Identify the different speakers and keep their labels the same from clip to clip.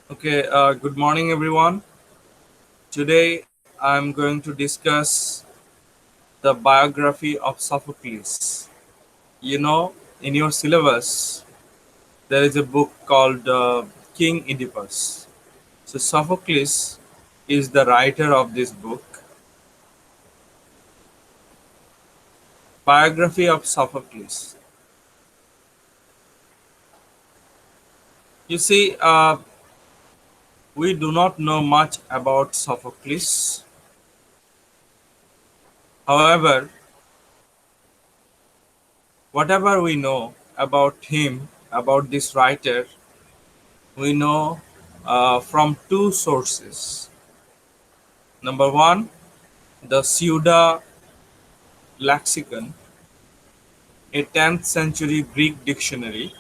Speaker 1: Okay, good morning, everyone. Today I'm going to discuss the biography of Sophocles. You know, in your syllabus, there is a book called King Oedipus. So, Sophocles is the writer of this book, Biography of Sophocles. You see, we do not know much about Sophocles. However, whatever we know about him, about this writer, we know from two sources. Number one, the Pseudo Lexicon, a 10th century Greek dictionary,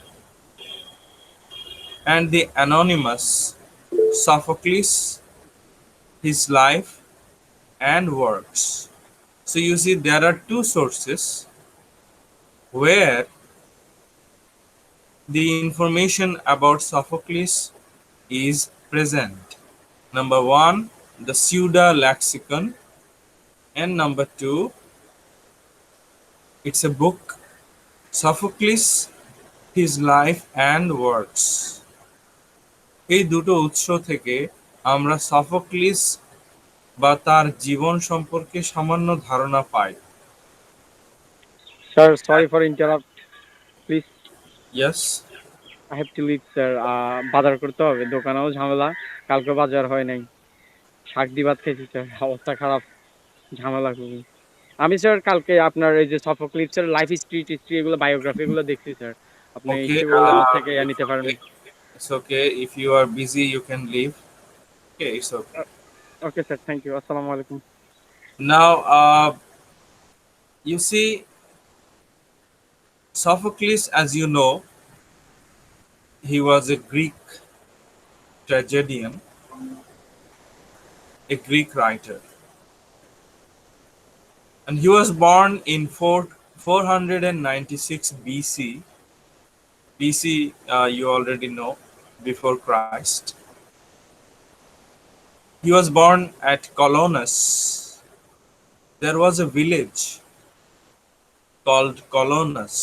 Speaker 1: and the anonymous Sophocles, his life and works. So you see, there are two sources where the information about Sophocles is present. Number one, the Pseudo Lexicon, and number two, it's a book, Sophocles, his life and works. এই দুটো উৎস থেকে আমরা Sophocles বা তার জীবন সম্পর্কে সামান্য ধারণা পাই।
Speaker 2: Sir, sorry for interrupt. Please,
Speaker 1: yes.
Speaker 2: I have to leave, sir. বাজার করতে হবে। দোকানেও ঝামেলা। কালকে বাজার হয় নাই। শাক দিয়ে ভাত খেয়েছি, স্যার। অবস্থা খারাপ। ঝামেলা খুবই। আমি স্যার কালকে আপনার এই যে সফোক্লিপসের লাইফ হিস্ট্রি এগুলো বায়োগ্রাফি এগুলো দেখছি, স্যার। আপনি
Speaker 1: ওকে,
Speaker 2: ইচ্ছে করলে আমার থেকে
Speaker 1: ইটস
Speaker 2: নিতে পারেন।
Speaker 1: Okay, it's okay, if you are busy you can leave. Okay, it's okay.
Speaker 2: Okay sir, thank you. আসসালামু আলাইকুম।
Speaker 1: Now, you see, Sophocles, as you know, he was a Greek tragedian, a Greek writer, and he was born in 496 BC. BC, you already know, before Christ. He was born at Colonus. There was a village called Colonus,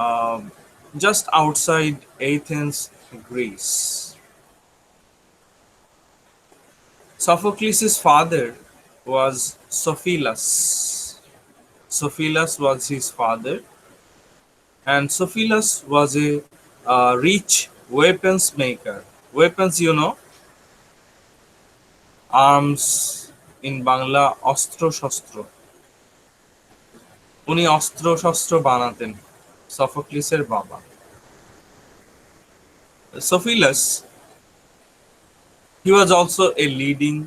Speaker 1: um, just outside Athens, Greece. Sophocles' father was Sophilus. Sophilus was his father, and Sophilus was a rich weapons maker. Weapons, you know, arms in Bangla অস্ত্র শস্ত্র। উনি অস্ত্র শস্ত্র বানাতেন, সফোক্লিসের বাবা। Sophilus, he was also a leading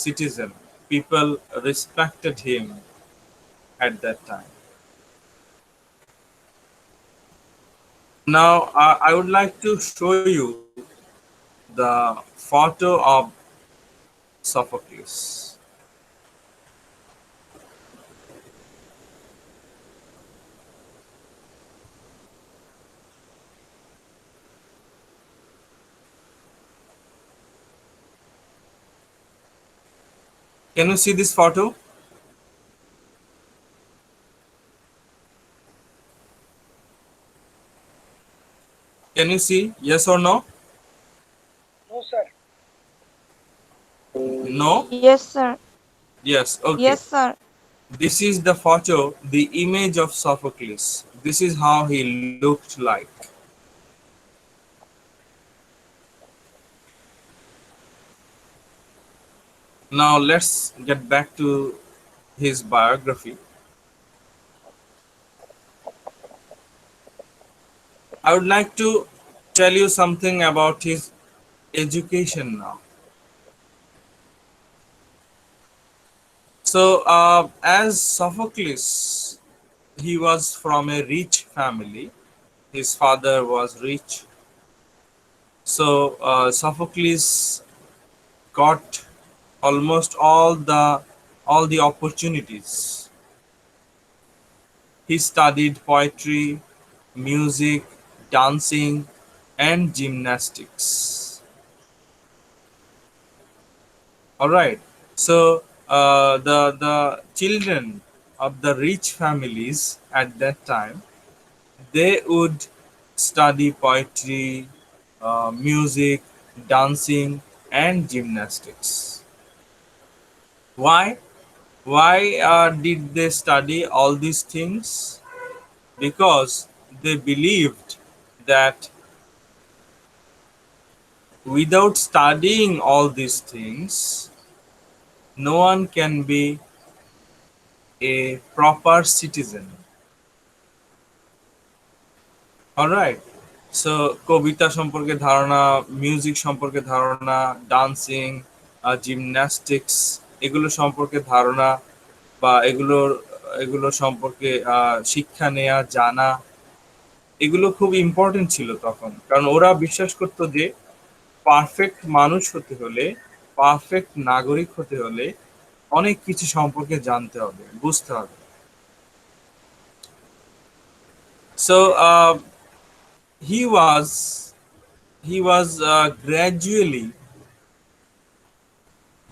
Speaker 1: citizen. People respected him at that time. Now, I would like to show you the photo of Sophocles. Can you see this photo? Can you see? Yes or no?
Speaker 3: No, sir.
Speaker 1: No?
Speaker 4: Yes, sir.
Speaker 1: Yes, okay.
Speaker 4: Yes, sir.
Speaker 1: This is the photo, the image of Sophocles. This is how he looked like. Now let's get back to his biography. I would like to tell you something about his education now. So, as Sophocles, he was from a rich family. His father was rich. So, Sophocles got almost all the opportunities. He studied poetry, music, dancing, and gymnastics. All right. So the children of the rich families at that time, they would study poetry, music, dancing, and gymnastics. Why? Why did they study all these things? Because they believed that without studying all these things, no one can be a proper citizen. Alright, so কবিতা সম্পর্কে ধারণা, music সম্পর্কে ধারণা, dancing, gymnastics, এগুলো সম্পর্কে ধারণা বা এগুলো সম্পর্কে শিক্ষা নেয়া, জানা, এগুলো খুব ইম্পর্টেন্ট ছিল তখন। কারণ ওরা বিশ্বাস করতো যে পারফেক্ট মানুষ হতে হলে, পারফেক্ট নাগরিক হতে হলে অনেক কিছু সম্পর্কে জানতে হবে, বুঝতে হবে। So he was he was gradually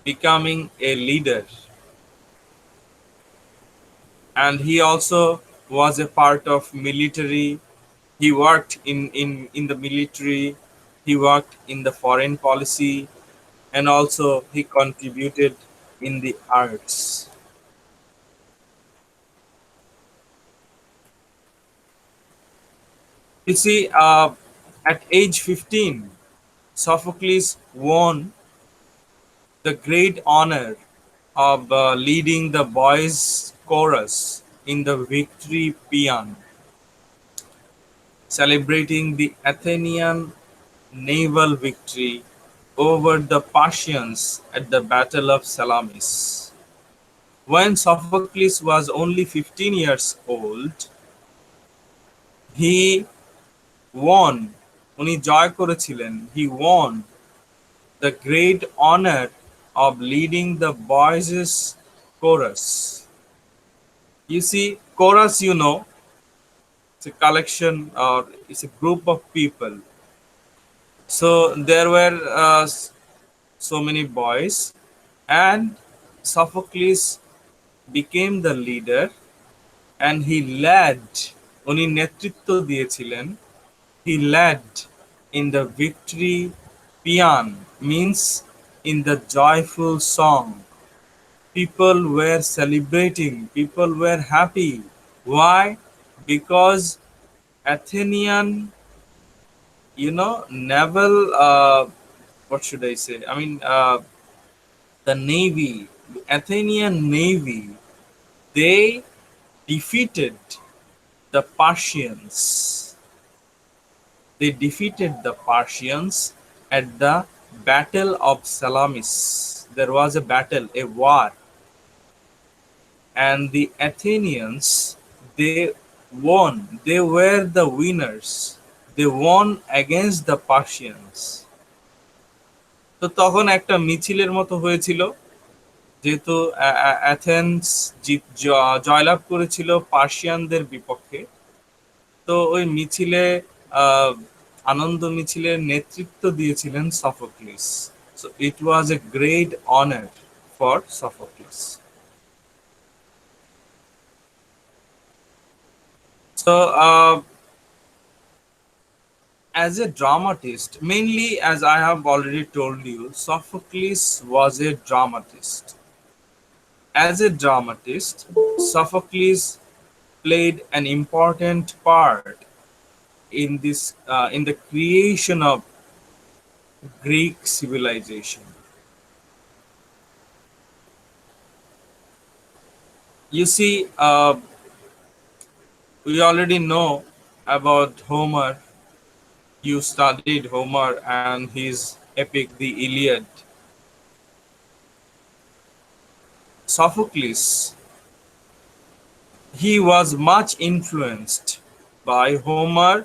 Speaker 1: becoming a leader, and he also was a part of military. He worked in the military, he worked in the foreign policy, and also he contributed in the arts. You see, at age 15, Sophocles won the great honor of leading the boys' chorus in the victory paean, celebrating the Athenian naval victory over the Persians at the Battle of Salamis. When Sophocles was only 15 years old, he won, উনি জয় করেছিলেন, he won the great honor of leading the boys' chorus. You see, chorus, it's a collection or it's a group of people. So there were so many boys, and Sophocles became the leader, and he led, উনি নেতৃত্ব দিয়েছিলেন, he led in the victory paean, means in the joyful song. People were celebrating, people were happy. Why? Because Athenian, naval, what should I say? I mean, the navy, Athenian navy, they defeated the Persians. They defeated the Persians at the Battle of Salamis. There was a battle, a war, and the Athenians, they won. They were the winners. They won against the Persians. তো তখন একটা মিছিলের মতো হয়েছিল, যেহেতু Athens জয়লাভ করেছিল পার্সিয়ানদের বিপক্ষে। তো ওই মিছিলে, আহ, আনন্দ মিছিলের নেতৃত্ব দিয়েছিলেন Sophocles. So it was a great honour for Sophocles. So, as a dramatist, mainly as I have already told you, Sophocles was a dramatist. As a dramatist, Sophocles played an important part in the creation of Greek civilization. You see, we already know about Homer. You studied Homer and his epic, the Iliad. Sophocles, he was much influenced by Homer,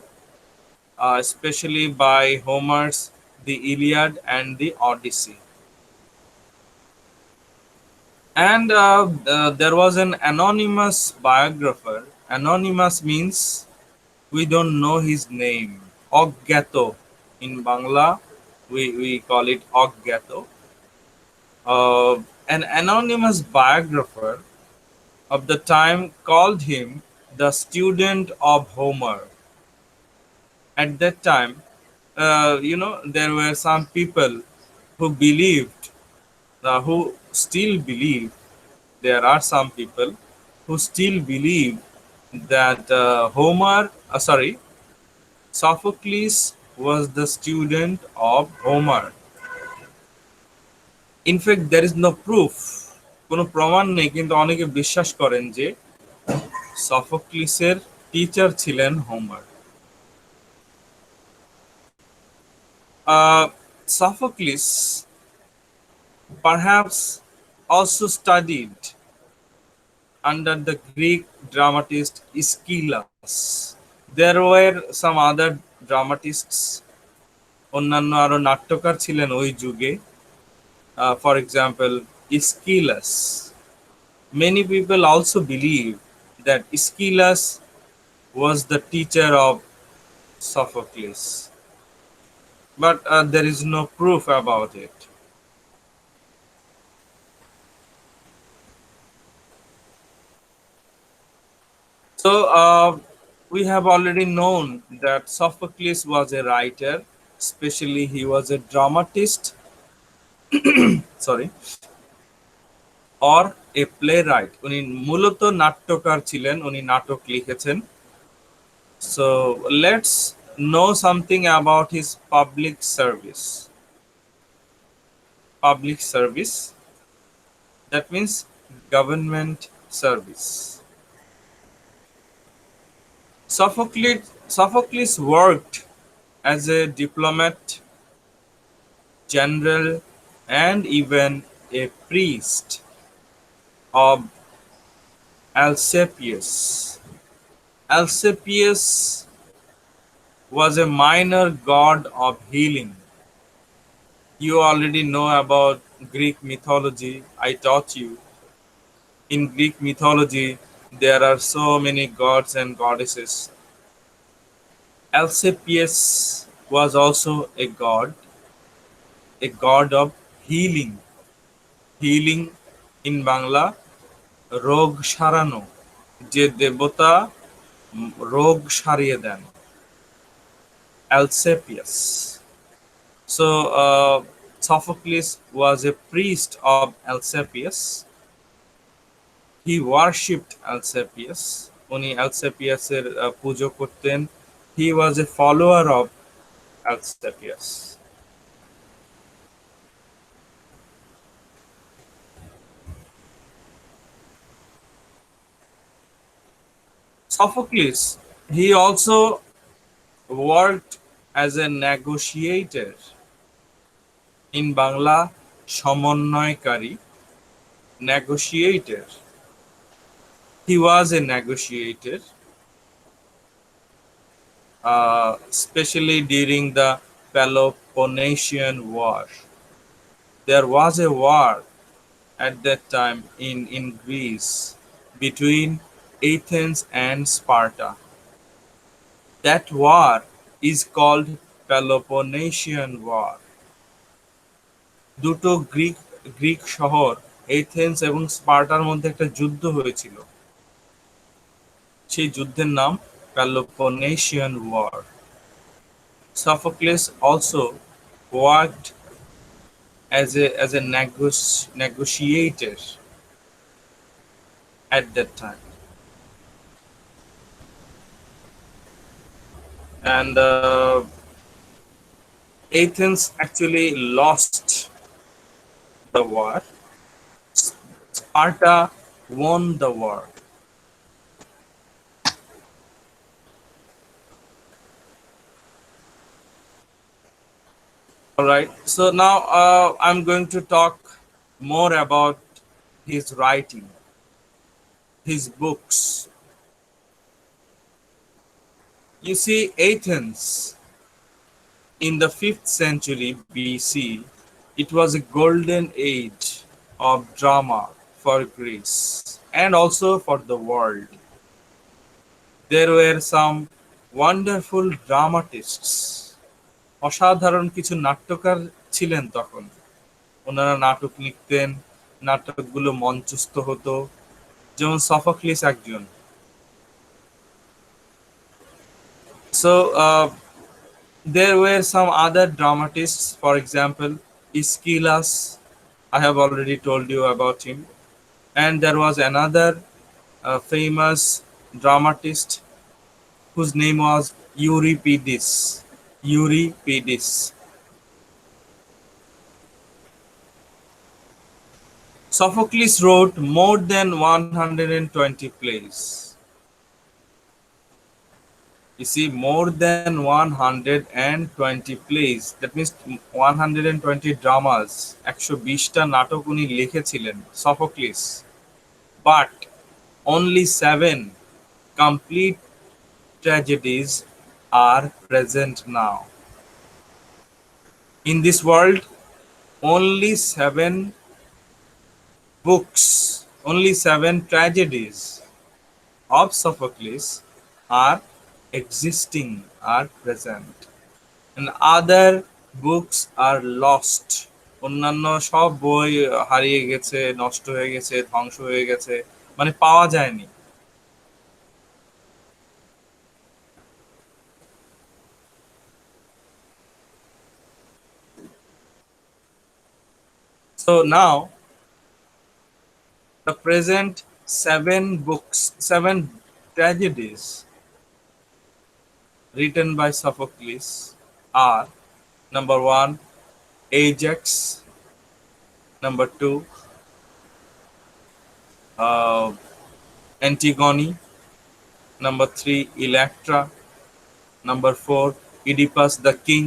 Speaker 1: especially by Homer's The Iliad and the Odyssey. And there was an anonymous biographer. Anonymous means we don't know his name. Ogyato. In Bangla, we call it Ogyato. An anonymous biographer of the time called him the student of Homer. At that time, there were some people who believed, who still believe, there are some people who still believe that Sophocles was the student of Homer. In fact there is no proof, কোনো প্রমাণ নেই, কিন্তু অনেকে বিশ্বাস করেন যে সফোক্লিসের teacher ছিলেন Homer. Sophocles perhaps also studied under the Greek dramatist Aeschylus. There were some other dramatists, অন্যান্য আরো নাট্যকার ছিলেন ওই যুগে। For example, Aeschylus. Many people also believe that Aeschylus was the teacher of Sophocles, but there is no proof about it. So we have already known that Sophocles was a writer, especially he was a dramatist, sorry, or a playwright. উনি মূলত নাট্যকার ছিলেন, উনি নাটক লিখেছেন। So let's know something about his public service. Public service, that means government service. Sophocles worked as a diplomat, general, and even a priest of Alcibiades. Alcibiades was a minor god of healing. You already know about Greek mythology. I taught you. In Greek mythology, there are so many gods and goddesses. Alcibiades was also a god of healing. Healing in Bangla, রোগ সারানো, যে দেবতা রোগ সারিয়ে দেন, Alcibiades. So Sophocles was a priest of Alcibiades. He worshipped Alcibiades. উনি Alcibiades-এর পুজো করতেন. He was a follower of Alcibiades. Sophocles, he also worked as a negotiator. In Bangla, সমন্বয়কারী, negotiator. He was a negotiator, especially during the Peloponnesian War. There was a war at that time in Greece between Athens and Sparta. That war is called Peloponnesian War. দুটো Greek শহর Athens এবং স্পার্টার মধ্যে একটা যুদ্ধ হয়েছিল। সেই যুদ্ধের নাম Peloponnesian War. Sophocles also worked as a negotiator at that time. And Athens actually lost the war. Sparta won the war. All right. So now I'm going to talk more about his writing, his books. You see, Athens in the 5th century BC, it was a golden age of drama for Greece and also for the world. There were some wonderful dramatists. অসাধারণ কিছু নাট্যকার ছিলেন তখন। ওনারা নাটক লিখতেন, নাটকগুলো মঞ্চস্থ হতো। যেমন সফোক্লিস একজন। So there were some other dramatists, for example, Aeschylus. I have already told you about him. And there was another famous dramatist whose name was Euripides. Euripides. Sophocles wrote more than 120 plays. You see, more than 120 plays. That means 120 dramas. 120টা নাটক উনি লিখেছিলেন Sophocles. But only 7 complete tragedies are present now. In this world, only 7 books, only 7 tragedies of Sophocles are existing, are present. And other books are lost. অন্যান্য সব বই হারিয়ে গেছে, নষ্ট হয়ে গেছে, ধ্বংস হয়ে গেছে, মানে পাওয়া যায়নি। So now the present 7 books, 7 tragedies written by Sophocles are: number 1, Ajax; number 2, uh, Antigone; number 3, Electra; number 4, Oedipus the King;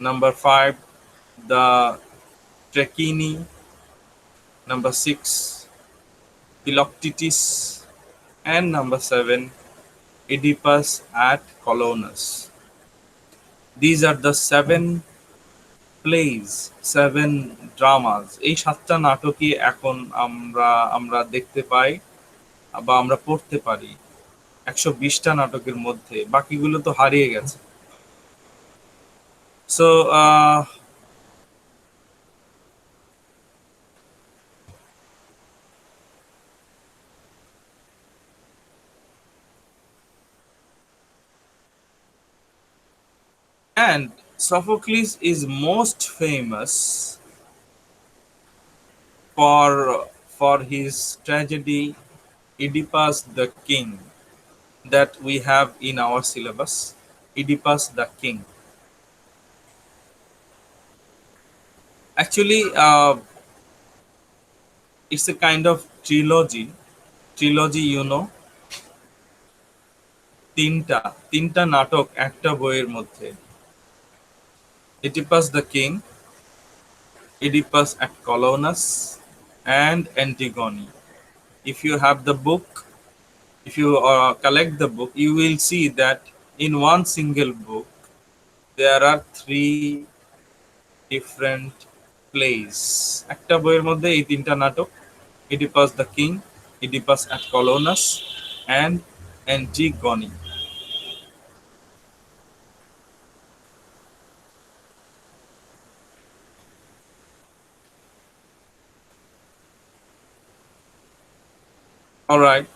Speaker 1: number 5, the Trachini; number 6, Philoctetes; and number 7, Oedipus at Colonus. These are the 7 plays, 7 dramas. এই 7টা নাটকই এখন আমরা আমরা দেখতে পাই বা আমরা পড়তে পারি 120টা নাটকের মধ্যে। বাকিগুলো তো হারিয়ে গেছে। So and Sophocles is most famous for his tragedy Oedipus the King that we have in our syllabus. Oedipus the King. Actually, it's a kind of trilogy. Trilogy, you know, তিনটা নাটক একটা বইয়ের মধ্যে: Oedipus the King, Oedipus at Colonus, and Antigone. If you have the book, if you collect the book, you will see that in one single book there are 3 different plays. একটা বইয়ের মধ্যে এই তিনটা নাটক: Oedipus the King, Oedipus at Colonus, and Antigone. All right.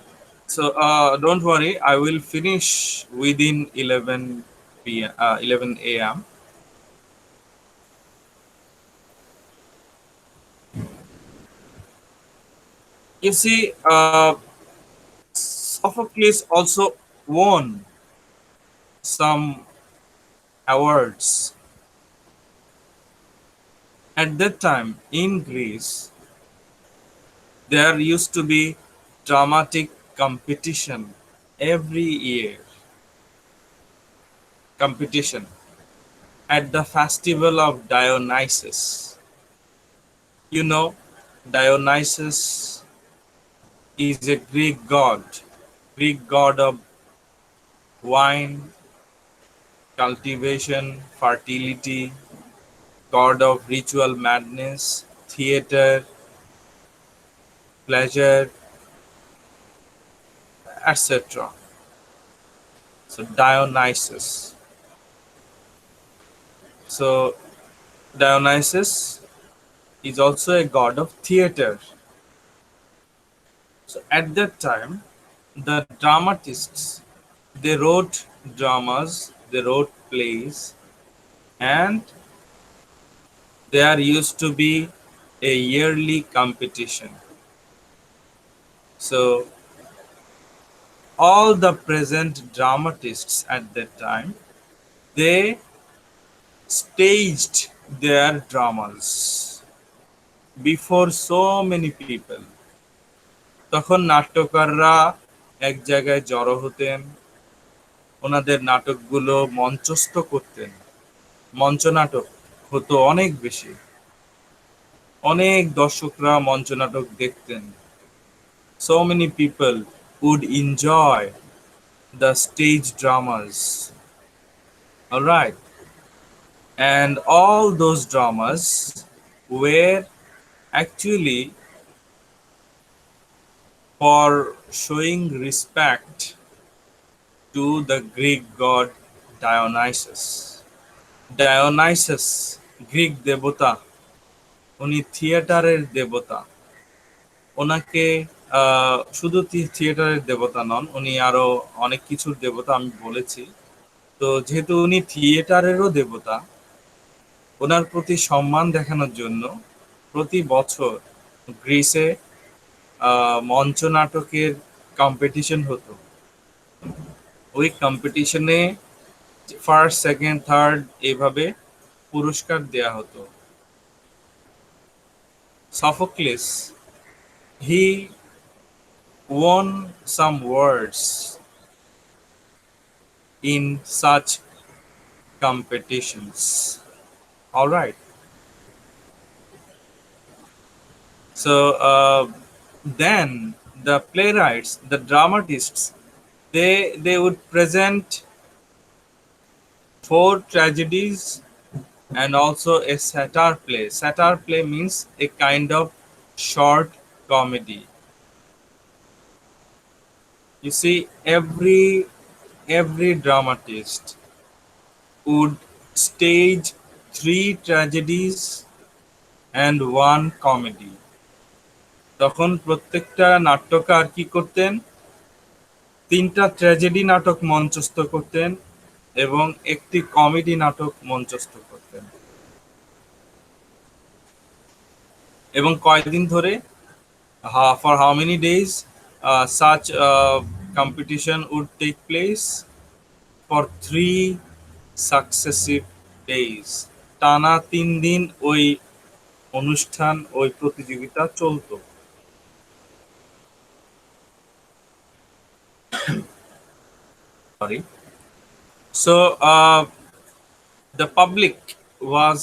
Speaker 1: So don't worry, I will finish within 11 p.m. 11 a.m. You see, Sophocles also won some awards. At that time in Greece, there used to be dramatic competition every year. Competition at the festival of Dionysus. You know, Dionysus is a Greek god of wine, cultivation, fertility, god of ritual madness, theater, pleasure, etc. So Dionysus. So Dionysus is also a god of theater. So at that time, the dramatists, they wrote dramas, they wrote plays, and there used to be a yearly competition. So all the present dramatists at that time, they staged their dramas before so many people. তখন নাট্যকাররা এক জায়গায় জড়ো হতেন, ওনাদের নাটকগুলো মঞ্চস্থ করতেন। মঞ্চনাটক হতো অনেক বেশি, অনেক দর্শকরা মঞ্চনাটক দেখতেন। So many people would enjoy the stage dramas. All right, and all those dramas were actually for showing respect to the Greek god Dionysus. Dionysus, Greek দেবতা, উনি থিয়েটারের দেবতা। ওনাকে শুধু থিয়েটারের দেবতা নন, উনি আরো অনেক কিছুর দেবতা আমি বলেছি। তো যেহেতু উনি থিয়েটারেরও দেবতা, ওনার প্রতি সম্মান দেখানোর জন্য প্রতি বছর গ্রিসে মঞ্চ নাটকের কম্পিটিশন হতো। ওই কম্পিটিশনে ফার্স্ট, সেকেন্ড, থার্ড এইভাবে পুরস্কার দেয়া হতো। Sophocles, he won some words in such competitions. All right. So then the playwrights, the dramatists, they would present four tragedies and also a satire play. Satire play means a kind of short comedy. You see, every dramatist would stage three tragedies and one comedy. তখন প্রত্যেকটা নাট্যকার কি করতেন? তিনটা tragedy নাটক মঞ্চস্থ করতেন এবং একটি কমেডি নাটক মঞ্চস্থ করতেন। এবং কয়দিন ধরে? For how many days such competition would take place? For 3 successive days. টানা 3 দিন ওই অনুষ্ঠান, ওই প্রতিযোগিতা চলতো। Sorry. So the public was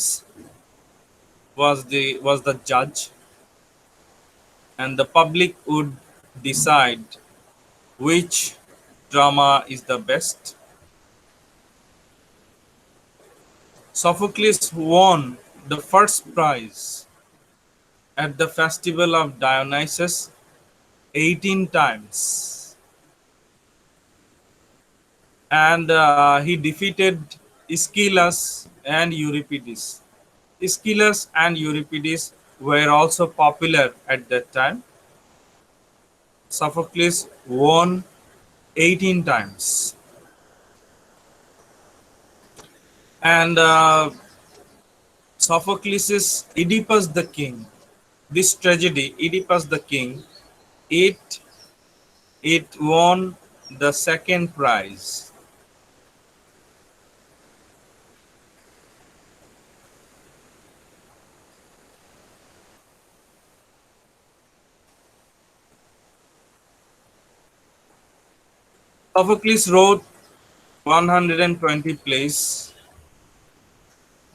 Speaker 1: the judge, and the public would decide which drama is the best. Sophocles won the first prize at the festival of Dionysus 18 times, and he defeated Aeschylus and Euripides. Aeschylus and Euripides were also popular at that time. Sophocles won 18 times. And Sophocles' Oedipus the King, this tragedy, Oedipus the King, it won the second prize. Sophocles wrote 120 plays,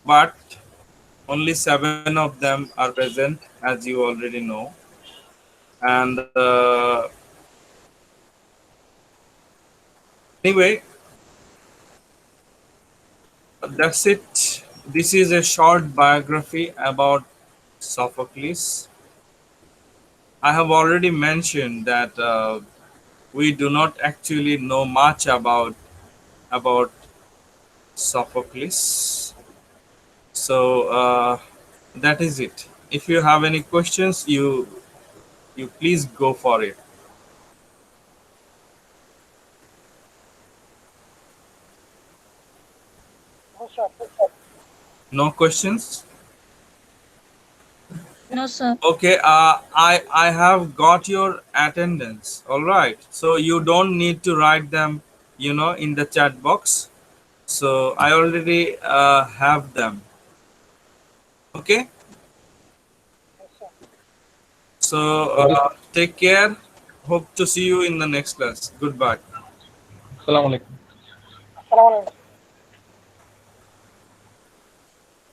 Speaker 1: but only 7 of them are present, as you already know. And anyway, that's it. This is a short biography about Sophocles. I have already mentioned that we do not actually know much about Sophocles. So that is it. If you have any questions, you please go for it.
Speaker 3: No, sir.
Speaker 1: No questions?
Speaker 4: No, sir.
Speaker 1: Okay, I have got your attendance. All right. So you don't need to write them, in the chat box. So I already have them. Okay.
Speaker 3: Yes, sir.
Speaker 1: So take care. Hope to see you in the next class. Goodbye.
Speaker 5: Assalamu alaikum.
Speaker 3: Assalamu alaikum.